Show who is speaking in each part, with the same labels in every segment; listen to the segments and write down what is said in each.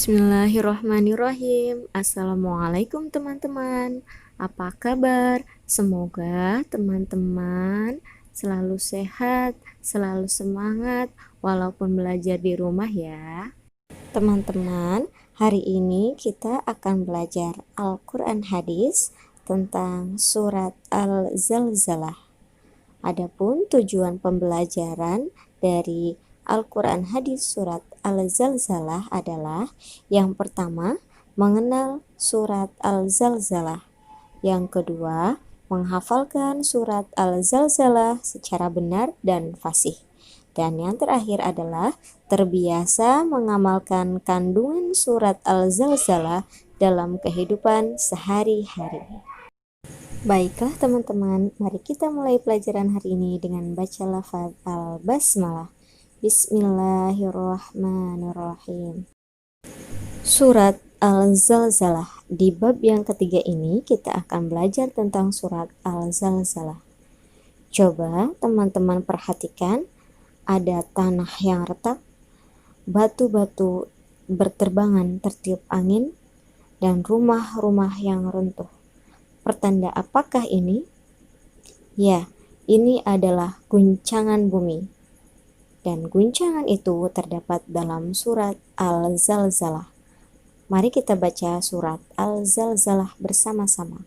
Speaker 1: Bismillahirrahmanirrahim. Assalamualaikum teman-teman. Apa kabar? Semoga teman-teman selalu sehat, selalu semangat, walaupun belajar di rumah ya. Teman-teman, hari ini kita akan belajar Al-Quran Hadis tentang surat Al-Zalzalah. Adapun tujuan pembelajaran dari Al-Quran Hadis surat Al-Zalzalah adalah yang pertama, mengenal surat Al-Zalzalah. Yang kedua, menghafalkan surat Al-Zalzalah secara benar dan fasih. Dan yang terakhir adalah terbiasa mengamalkan kandungan surat Al-Zalzalah dalam kehidupan sehari-hari. Baiklah teman-teman, mari kita mulai pelajaran hari ini dengan baca lafaz Al-Basmalah. Bismillahirrahmanirrahim. Surat Al-Zalzalah. Di bab yang ketiga ini kita akan belajar tentang surat Al-Zalzalah. Coba teman-teman perhatikan, ada tanah yang retak, batu-batu berterbangan tertiup angin, dan rumah-rumah yang runtuh. Pertanda apakah ini? Ya, ini adalah guncangan bumi. Dan guncangan itu terdapat dalam surat Al-Zalzalah. Mari kita baca surat Al-Zalzalah bersama-sama.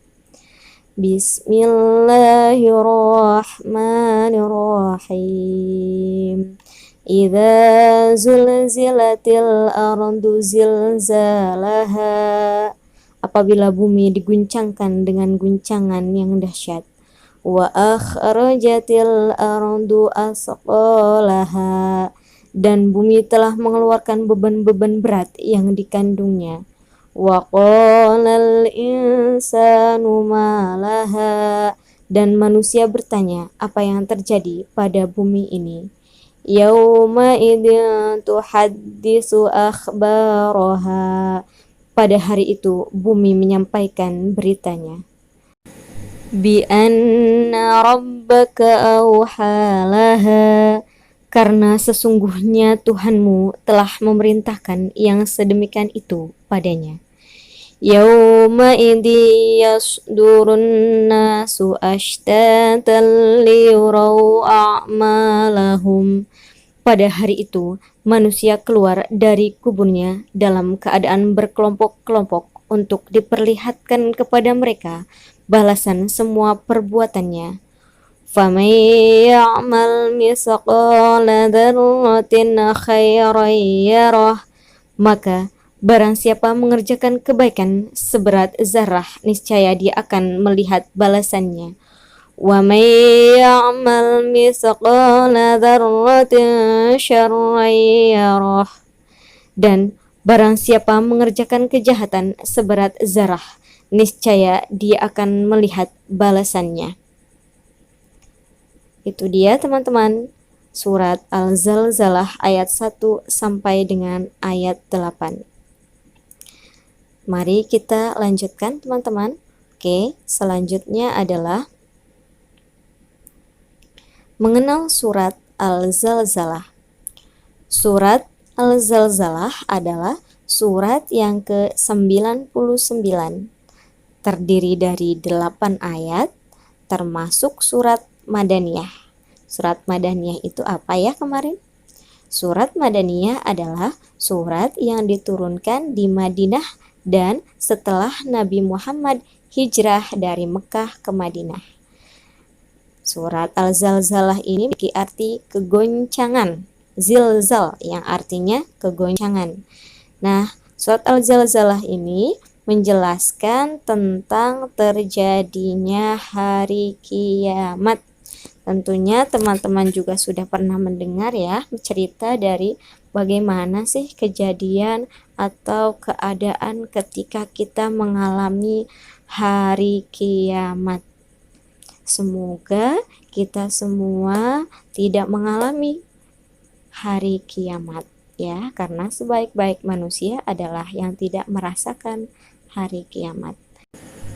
Speaker 1: Bismillahirrahmanirrahim. Idza zulzilatil ardu zilzalaha. Apabila bumi diguncangkan dengan guncangan yang dahsyat. Wa akhrajatil ardu asqalaha. Dan bumi telah mengeluarkan beban-beban berat yang dikandungnya. Wa qalal insanu ma laha. Dan manusia bertanya, apa yang terjadi pada bumi ini? Yauma idzin tuhaddisu akhbaraha. Pada hari itu bumi menyampaikan beritanya. Bi anna rabbaka awhalaha. Karena sesungguhnya Tuhanmu telah memerintahkan yang sedemikian itu padanya. Yauma idzi yasdurun nasu ashtatan liyuraw a'malahum. Pada hari itu, manusia keluar dari kuburnya dalam keadaan berkelompok-kelompok untuk diperlihatkan kepada mereka balasan semua perbuatannya. فَمَن يَعْمَلْ مِثْقَالَ ذَرَّةٍ خَيْرًا يَرَهُ. Maka barang siapa mengerjakan kebaikan seberat zarah, niscaya dia akan melihat balasannya. وَمَن يَعْمَلْ مِثْقَالَ ذَرَّةٍ شَرًّا يَرَهُ. Dan barang siapa mengerjakan kejahatan seberat zarah, niscaya dia akan melihat balasannya. Itu dia teman-teman, surat Al-Zalzalah ayat 1 sampai dengan ayat 8. Mari kita lanjutkan teman-teman. Oke, selanjutnya adalah mengenal surat Al-Zalzalah. Surat Al-Zalzalah adalah surat yang ke-99, terdiri dari 8 ayat, termasuk surat Madaniyah. Surat Madaniyah itu apa ya kemarin? Surat Madaniyah adalah surat yang diturunkan di Madinah dan setelah Nabi Muhammad hijrah dari Mekah ke Madinah. Surat Al-Zalzalah ini memiliki arti kegoncangan, zilzal yang artinya kegoncangan. Nah, surat Al-Zalzalah ini menjelaskan tentang terjadinya hari kiamat. Tentunya teman-teman juga sudah pernah mendengar ya cerita dari bagaimana sih kejadian atau keadaan ketika kita mengalami hari kiamat. Semoga kita semua tidak mengalami hari kiamat ya, karena sebaik-baik manusia adalah yang tidak merasakan hari kiamat.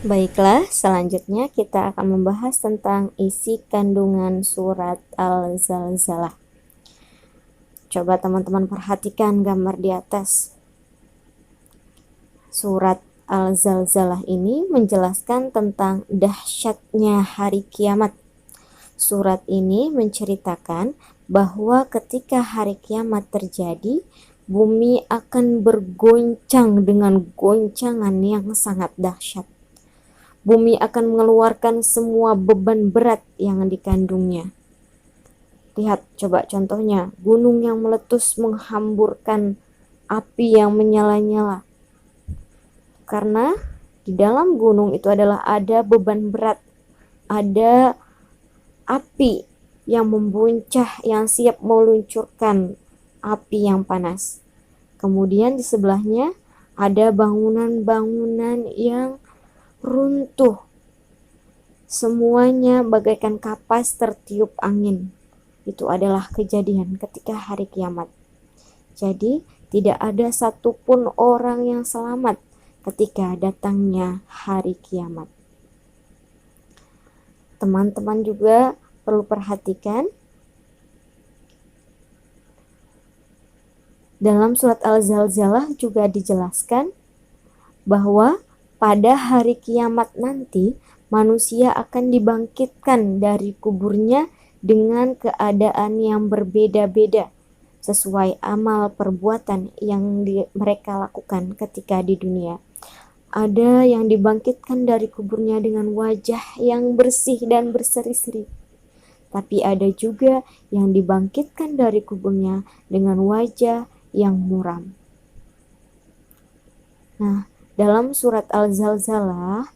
Speaker 1: Baiklah, selanjutnya kita akan membahas tentang isi kandungan surat Al-Zalzalah. Coba teman-teman perhatikan gambar di atas. Surat Al-Zalzalah ini menjelaskan tentang dahsyatnya hari kiamat. Surat ini menceritakan bahwa ketika hari kiamat terjadi, bumi akan bergoncang dengan goncangan yang sangat dahsyat. Bumi akan mengeluarkan semua beban berat yang dikandungnya. Lihat coba contohnya, gunung yang meletus menghamburkan api yang menyala-nyala. Karena di dalam gunung itu adalah ada beban berat, ada api yang membuncah, yang siap meluncurkan api yang panas. Kemudian di sebelahnya ada bangunan-bangunan yang runtuh. Semuanya bagaikan kapas tertiup angin. Itu adalah kejadian ketika hari kiamat. Jadi tidak ada satupun orang yang selamat ketika datangnya hari kiamat. Teman-teman juga perlu perhatikan dalam surat Al-Zalzalah juga dijelaskan bahwa pada hari kiamat nanti manusia akan dibangkitkan dari kuburnya dengan keadaan yang berbeda-beda sesuai amal perbuatan yang mereka lakukan ketika di dunia. Ada yang dibangkitkan dari kuburnya dengan wajah yang bersih dan berseri-seri. Tapi ada juga yang dibangkitkan dari kuburnya dengan wajah yang muram. Nah, dalam surat Al-Zalzalah,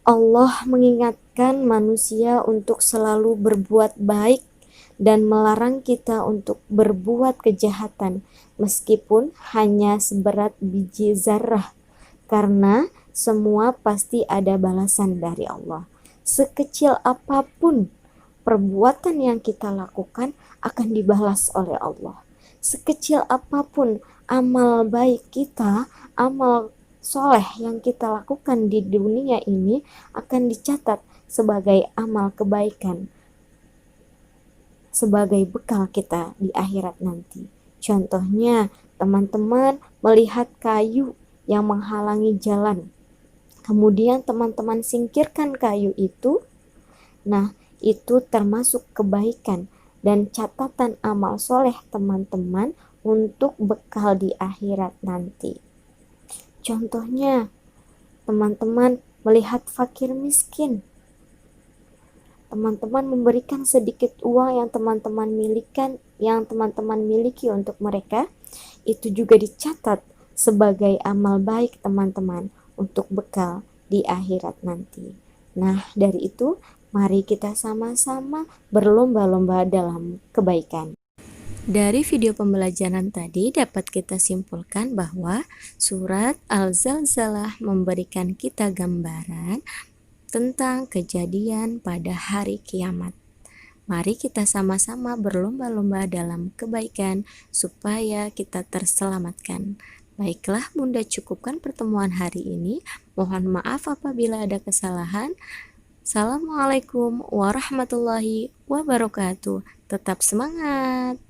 Speaker 1: Allah mengingatkan manusia untuk selalu berbuat baik dan melarang kita untuk berbuat kejahatan, meskipun hanya seberat biji zarrah. Karena semua pasti ada balasan dari Allah. Sekecil apapun perbuatan yang kita lakukan akan dibalas oleh Allah. Sekecil apapun amal baik kita, amal soleh yang kita lakukan di dunia ini akan dicatat sebagai amal kebaikan, sebagai bekal kita di akhirat nanti. Contohnya, teman-teman melihat kayu yang menghalangi jalan, kemudian teman-teman singkirkan kayu itu, nah itu termasuk kebaikan dan catatan amal soleh teman-teman untuk bekal di akhirat nanti. Contohnya, teman-teman melihat fakir miskin, teman-teman memberikan sedikit uang yang teman-teman miliki untuk mereka, itu juga dicatat sebagai amal baik teman-teman untuk bekal di akhirat nanti. Nah, dari itu mari kita sama-sama berlomba-lomba dalam kebaikan. Dari video pembelajaran tadi dapat kita simpulkan bahwa surat Al-Zalzalah memberikan kita gambaran tentang kejadian pada hari kiamat. Mari kita sama-sama berlomba-lomba dalam kebaikan supaya kita terselamatkan. Baiklah, Bunda cukupkan pertemuan hari ini. Mohon maaf apabila ada kesalahan. Assalamualaikum warahmatullahi wabarakatuh. Tetap semangat.